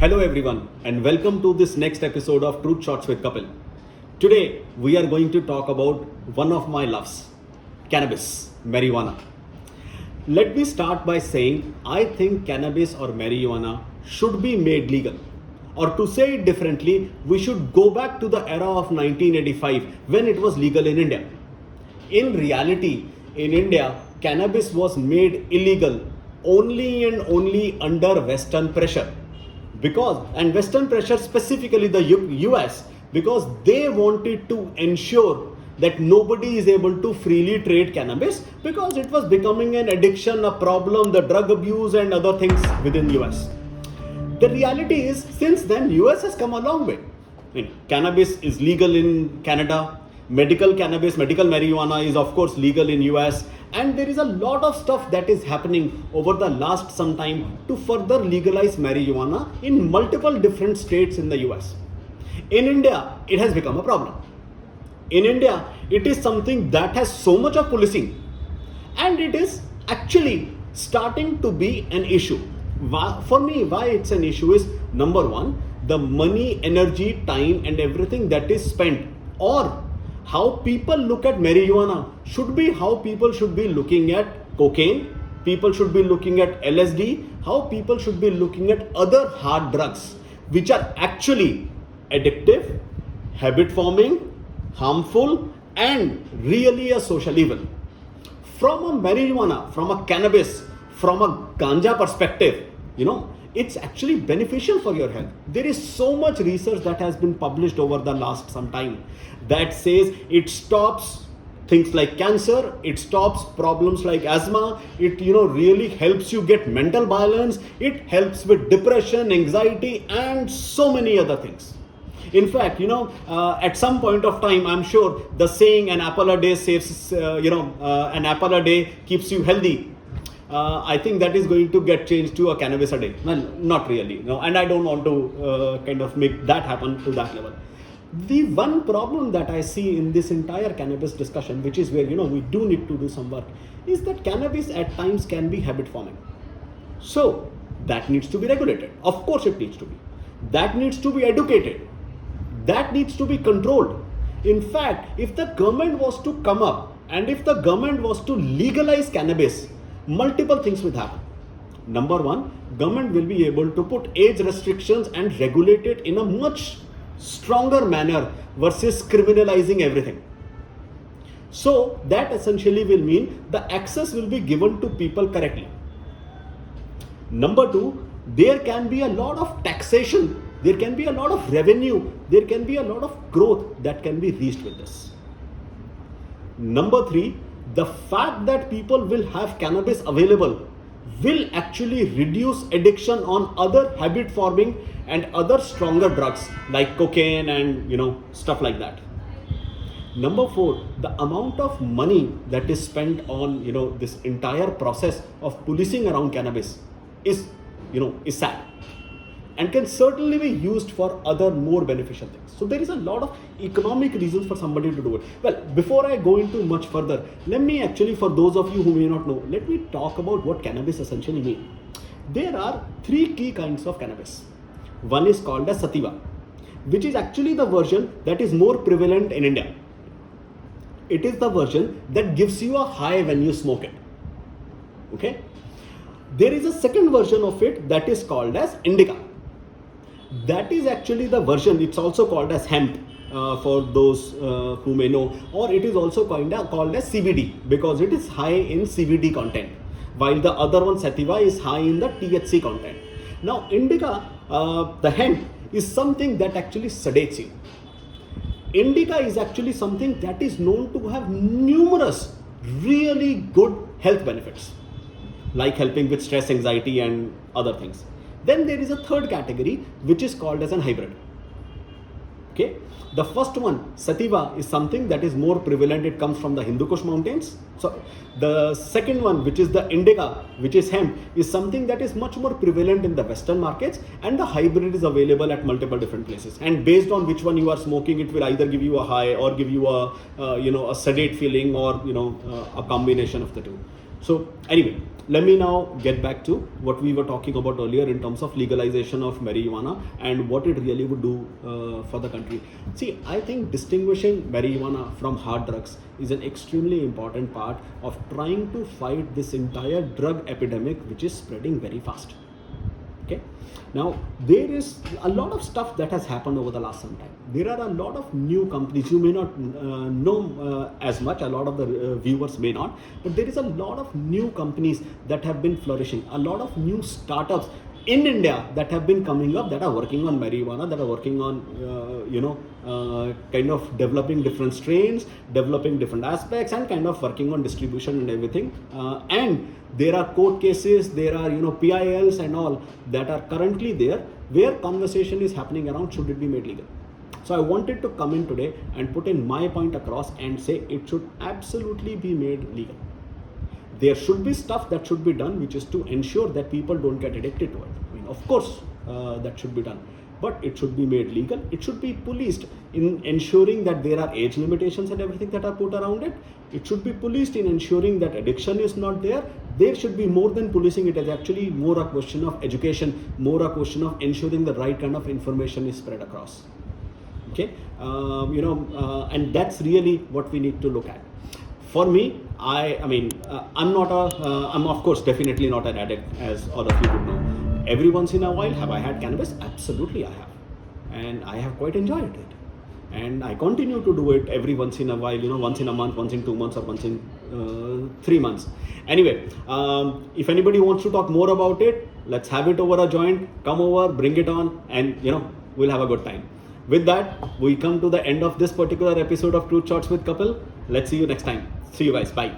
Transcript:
Hello everyone and welcome to this next episode of Truth Shots with Kapil. Today we are going to talk about one of my loves, cannabis, marijuana. Let me start by saying I think cannabis or marijuana should be made legal. Or to say it differently, we should go back to the era of 1985 when it was legal in India. In reality, in India, cannabis was made illegal only and only under Western pressure. And Western pressure, specifically the US, because they wanted to ensure that nobody is able to freely trade cannabis because it was becoming an addiction, a problem, the drug abuse and other things within US. The reality is, since then, US has come a long way. Cannabis is legal in Canada. Medical cannabis, medical marijuana is of course legal in US, and there is a lot of stuff that is happening over the last some time to further legalize marijuana in multiple different states in the US. In India, it has become a problem. In India, it is something that has so much of policing, and it is actually starting to be an issue. For me, why it's an issue is, number one, the money, energy, time and everything that is spent, or how people look at marijuana should be how people should be looking at cocaine, people should be looking at LSD, how people should be looking at other hard drugs, which are actually addictive, habit forming, harmful and really a social evil. From a marijuana, from a cannabis, from a ganja perspective, it's actually beneficial for your health. There is so much research that has been published over the last some time that says it stops things like cancer, it stops problems like asthma, it really helps you get mental balance, it helps with depression, anxiety and so many other things. In fact, at some point of time, I'm sure the saying an apple a day saves, an apple a day keeps you healthy. I think that is going to get changed to a cannabis a day. Well, not really, and I don't want to kind of make that happen to that level. The one problem that I see in this entire cannabis discussion, which is where we do need to do some work, is that cannabis at times can be habit forming. So that needs to be regulated. Of course it needs to be. That needs to be educated. That needs to be controlled. In fact, if the government was to come up and if the government was to legalize cannabis, multiple things will happen. Number one, government will be able to put age restrictions and regulate it in a much stronger manner versus criminalizing everything. So that essentially will mean the access will be given to people correctly. Number two, there can be a lot of taxation, there can be a lot of revenue, there can be a lot of growth that can be reached with this. Number three, the fact that people will have cannabis available will actually reduce addiction on other habit forming and other stronger drugs like cocaine and stuff like that. Number four, the amount of money that is spent on this entire process of policing around cannabis is sad and can certainly be used for other more beneficial things. So there is a lot of economic reasons for somebody to do it. Well, before I go into much further, let me actually, for those of you who may not know, let me talk about what cannabis essentially means. There are three key kinds of cannabis. One is called as sativa, which is actually the version that is more prevalent in India. It is the version that gives you a high when you smoke it. Okay? There is a second version of it that is called as indica. That is actually the version, it's also called as hemp for those who may know, or it is also called as CBD because it is high in CBD content, while the other one, sativa, is high in the THC content. Now indica, the hemp, is something that actually sedates you. Indica is actually something that is known to have numerous really good health benefits, like helping with stress, anxiety and other things. Then there is a third category which is called as an hybrid. Okay, the first one, sativa, is something that is more prevalent. It comes from the Hindu Kush mountains. So the second one, which is the indica, which is hemp, is something that is much more prevalent in the Western markets, and the hybrid is available at multiple different places. And based on which one you are smoking, it will either give you a high or give you a sedate feeling, or a combination of the two. So anyway, let me now get back to what we were talking about earlier in terms of legalization of marijuana and what it really would do for the country. See, I think distinguishing marijuana from hard drugs is an extremely important part of trying to fight this entire drug epidemic which is spreading very fast. Okay. Now, there is a lot of stuff that has happened over the last some time. There are a lot of new companies. You may not know as much, a lot of the viewers may not, but there is a lot of new companies that have been flourishing, a lot of new startups in India that have been coming up, that are working on marijuana, that are working on, kind of developing different strains, developing different aspects, and kind of working on distribution and everything. And there are court cases, there are, PILs and all that are currently there, where conversation is happening around should it be made legal. So I wanted to come in today and put in my point across and say it should absolutely be made legal. There should be stuff that should be done, which is to ensure that people don't get addicted to it. I mean, of course, that should be done, but it should be made legal. It should be policed in ensuring that there are age limitations and everything that are put around it. It should be policed in ensuring that addiction is not there. There should be more than policing. It is actually more a question of education, more a question of ensuring the right kind of information is spread across. Okay, and that's really what we need to look at. For me, I'm of course definitely not an addict, as all of you would know. Every once in a while, have I had cannabis? Absolutely I have. And I have quite enjoyed it. And I continue to do it every once in a while, once in a month, once in 2 months, or once in 3 months. Anyway, if anybody wants to talk more about it, let's have it over a joint, come over, bring it on, and we'll have a good time. With that, we come to the end of this particular episode of Truth Shots with Kapil. Let's see you next time. See you guys. Bye.